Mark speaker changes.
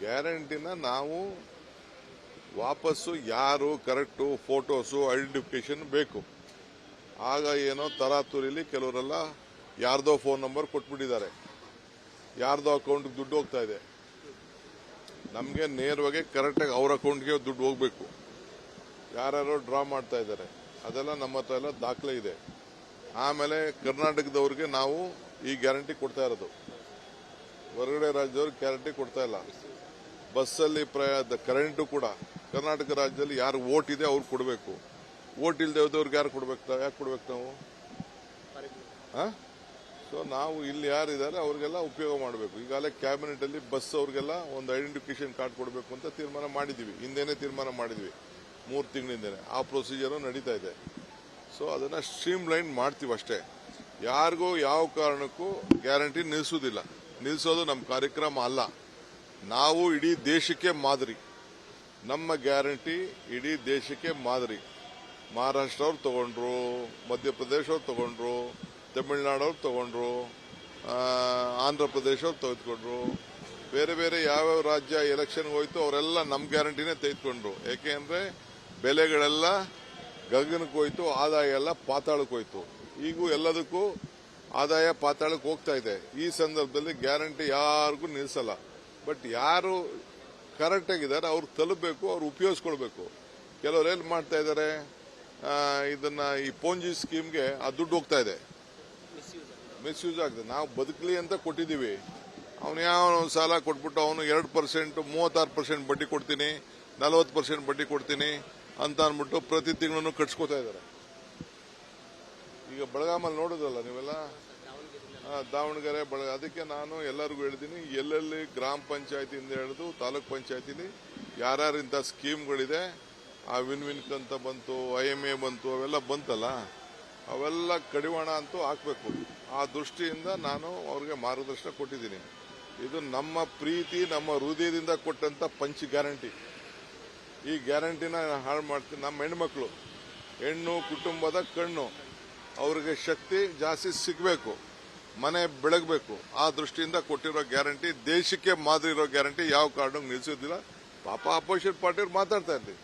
Speaker 1: ಗ್ಯಾರಂಟಿನ ನಾವು ವಾಪಸ್ಸು ಯಾರು ಕರೆಕ್ಟು ಫೋಟೋಸು ಐಡೆಂಟಿಫಿಕೇಶನ್ ಬೇಕು. ಆಗ ಏನೋ ತರಾತುರಿಲಿ ಕೆಲವರೆಲ್ಲ ಯಾರ್ದೋ ಫೋನ್ ನಂಬರ್ ಕೊಟ್ಬಿಟ್ಟಿದ್ದಾರೆ, ಯಾರ್ದೋ ಅಕೌಂಟ್ಗೆ ದುಡ್ಡು ಹೋಗ್ತಾ ಇದೆ. ನಮಗೆ ನೇರವಾಗಿ ಕರೆಕ್ಟಾಗಿ ಅವ್ರ ಅಕೌಂಟ್ಗೆ ದುಡ್ಡು ಹೋಗಬೇಕು. ಯಾರ್ಯಾರೋ ಡ್ರಾ ಮಾಡ್ತಾ ಇದ್ದಾರೆ, ಅದೆಲ್ಲ ನಮ್ಮ ಹತ್ರ ಎಲ್ಲ ದಾಖಲೆ ಇದೆ. ಆಮೇಲೆ ಕರ್ನಾಟಕದವ್ರಿಗೆ ನಾವು ಈ ಗ್ಯಾರಂಟಿ ಕೊಡ್ತಾ ಇರೋದು, ಹೊರಗಡೆ ರಾಜ್ಯದವ್ರಿಗೆ ಗ್ಯಾರಂಟಿ ಕೊಡ್ತಾ ಇಲ್ಲ. ಬಸ್ಸಲ್ಲಿ ಕರೆಂಟು ಕೂಡ ಕರ್ನಾಟಕ ರಾಜ್ಯದಲ್ಲಿ ಯಾರು ವೋಟ್ ಇದೆ ಅವ್ರಿಗೆ ಕೊಡಬೇಕು. ವೋಟ್ ಇಲ್ಲದೆ ಹೋದವ್ರಿಗೆ ಯಾರು ಕೊಡ್ಬೇಕು? ಯಾಕೆ ಕೊಡ್ಬೇಕು ನಾವು? ಸೊ ನಾವು ಇಲ್ಲಿ ಯಾರಿದ್ದಾರೆ ಅವ್ರಿಗೆಲ್ಲ ಉಪಯೋಗ ಮಾಡಬೇಕು. ಈಗಾಗಲೇ ಕ್ಯಾಬಿನೆಟ್ ಅಲ್ಲಿ ಬಸ್ ಅವ್ರಿಗೆಲ್ಲ ಒಂದು ಐಡೆಂಟಿಫಿಕೇಶನ್ ಕಾರ್ಡ್ ಕೊಡಬೇಕು ಅಂತ ತೀರ್ಮಾನ ಮಾಡಿದ್ವಿ. ಹಿಂದೆನೆ ತೀರ್ಮಾನ ಮಾಡಿದ್ವಿ, 3 ತಿಂಗಳಿಂದನೇ. ಆ ಪ್ರೊಸೀಜರ್ ನಡೀತಾ ಇದೆ. ಸೊ ಅದನ್ನ ಸ್ಟ್ರೀಮ್ ಲೈನ್ ಮಾಡ್ತೀವಿ ಅಷ್ಟೇ. ಯಾರಿಗೂ ಯಾವ ಕಾರಣಕ್ಕೂ ಗ್ಯಾರಂಟಿ ನಿಲ್ಲಿಸೋದಿಲ್ಲ. ನಿಲ್ಲಿಸೋದು ನಮ್ಮ ಕಾರ್ಯಕ್ರಮ ಅಲ್ಲ. ನಾವು ಇಡೀ ದೇಶಕ್ಕೆ ಮಾದರಿ. ನಮ್ಮ ಗ್ಯಾರಂಟಿ ಇಡೀ ದೇಶಕ್ಕೆ ಮಾದರಿ. ಮಹಾರಾಷ್ಟ್ರ ಅವ್ರು ತಗೊಂಡ್ರು, ಮಧ್ಯಪ್ರದೇಶ ಅವ್ರು ತಗೊಂಡ್ರು, ತಮಿಳುನಾಡವ್ರು ತಗೊಂಡ್ರು, ಆಂಧ್ರ ಪ್ರದೇಶ ಅವ್ರು ತೆಗೆದುಕೊಂಡ್ರು, ಬೇರೆ ಬೇರೆ ಯಾವ್ಯಾವ ರಾಜ್ಯ ಎಲೆಕ್ಷನ್ಗೆ ಹೋಯ್ತು ಅವರೆಲ್ಲ ನಮ್ಮ ಗ್ಯಾರಂಟಿನೇ ತೆಗೆದುಕೊಂಡ್ರು. ಯಾಕೆಂದ್ರೆ ಬೆಲೆಗಳೆಲ್ಲ ಗಗನಕ್ಕೆ ಹೋಯ್ತು, ಆದಾಯ ಎಲ್ಲ ಪಾತಾಳಕ್ಕೆ ಹೋಯ್ತು. ಈಗೂ ಎಲ್ಲದಕ್ಕೂ ಆದಾಯ ಪಾತಾಳಕ್ಕೆ ಹೋಗ್ತಾ ಇದೆ. ಈ ಸಂದರ್ಭದಲ್ಲಿ ಗ್ಯಾರಂಟಿ ಯಾರಿಗೂ ನಿಲ್ಲಿಸಲ್ಲ. ಬಟ್ ಯಾರು ಕರೆಕ್ಟ್ ಆಗಿದ್ದಾರೆ ಅವ್ರು ತಲುಪಬೇಕು, ಅವ್ರು ಉಪಯೋಗಿಸ್ಕೊಳ್ಬೇಕು. ಕೆಲವರು ಏನ್ ಮಾಡ್ತಾ ಇದ್ದಾರೆ, ಇದನ್ನ ಈ ಪೋಂಜಿ ಸ್ಕೀಮ್ಗೆ ಆ ದುಡ್ಡು ಹೋಗ್ತಾ ಇದೆ, ಮಿಸ್ಯೂಸ್ ಆಗ್ತದೆ. ನಾವು ಬದುಕಲಿ ಅಂತ ಕೊಟ್ಟಿದ್ದೀವಿ. ಅವನು ಯಾವ ಸಾಲ ಕೊಟ್ಬಿಟ್ಟು ಅವನು 2%, 36% ಬಡ್ಡಿ ಕೊಡ್ತೀನಿ, 40% ಬಡ್ಡಿ ಕೊಡ್ತೀನಿ ಅಂತ ಅಂದ್ಬಿಟ್ಟು ಪ್ರತಿ ತಿಂಗಳನ್ನು ಕಟ್ಸ್ಕೊತಾ ಇದ್ದಾರೆ. ಈಗ ಬೆಳಗಾಮಲ್ಲಿ ನೋಡೋದಲ್ಲ ನೀವೆಲ್ಲ, ದಾವಣಗೆರೆ ಅದಕ್ಕೆ ನಾನು ಎಲ್ಲರಿಗೂ ಹೇಳಿದ್ದೀನಿ, ಎಲ್ಲೆಲ್ಲಿ ಗ್ರಾಮ ಪಂಚಾಯತಿಯಿಂದ ಹಿಡಿದು ತಾಲೂಕ್ ಪಂಚಾಯತಿಲಿ ಯಾರ್ಯಾರು ಇಂಥ ಸ್ಕೀಮ್ಗಳಿದೆ, ಆ ವಿನ್ ಅಂತ ಬಂತು, IMA ಬಂತು, ಅವೆಲ್ಲ ಬಂತಲ್ಲ, ಅವೆಲ್ಲ ಕಡಿವಾಣ ಅಂತೂ ಹಾಕಬೇಕು. ಆ ದೃಷ್ಟಿಯಿಂದ ನಾನು ಅವ್ರಿಗೆ ಮಾರ್ಗದರ್ಶನ ಕೊಟ್ಟಿದ್ದೀನಿ. ಇದು ನಮ್ಮ ಪ್ರೀತಿ, ನಮ್ಮ ಹೃದಯದಿಂದ ಕೊಟ್ಟಂತ ಪಂಚ್ ಗ್ಯಾರಂಟಿ. ಈ ಗ್ಯಾರಂಟಿನ ಹಾಳು ಮಾಡ್ತೀನಿ. ನಮ್ಮ ಹೆಣ್ಮಕ್ಳು, ಹೆಣ್ಣು ಕುಟುಂಬದ ಕಣ್ಣು, ಅವ್ರಿಗೆ ಶಕ್ತಿ ಜಾಸ್ತಿ ಸಿಗಬೇಕು, ಮನೆ ಬೆಳಗಬೇಕು. ಆ ದೃಷ್ಟಿಯಿಂದ ಕೊಟ್ಟಿರೋ ಗ್ಯಾರಂಟಿ, ದೇಶಕ್ಕೆ ಮಾದರಿ ಇರೋ ಗ್ಯಾರಂಟಿ ಯಾವ ಕಾರಣಕ್ಕೂ ನಿಲ್ಲಿಸೋದಿಲ್ಲ. ಪಾಪ ಅಪೋಸಿಷನ್ ಪಾರ್ಟಿಯವ್ರು ಮಾತಾಡ್ತಾ ಇರ್ತೀವಿ.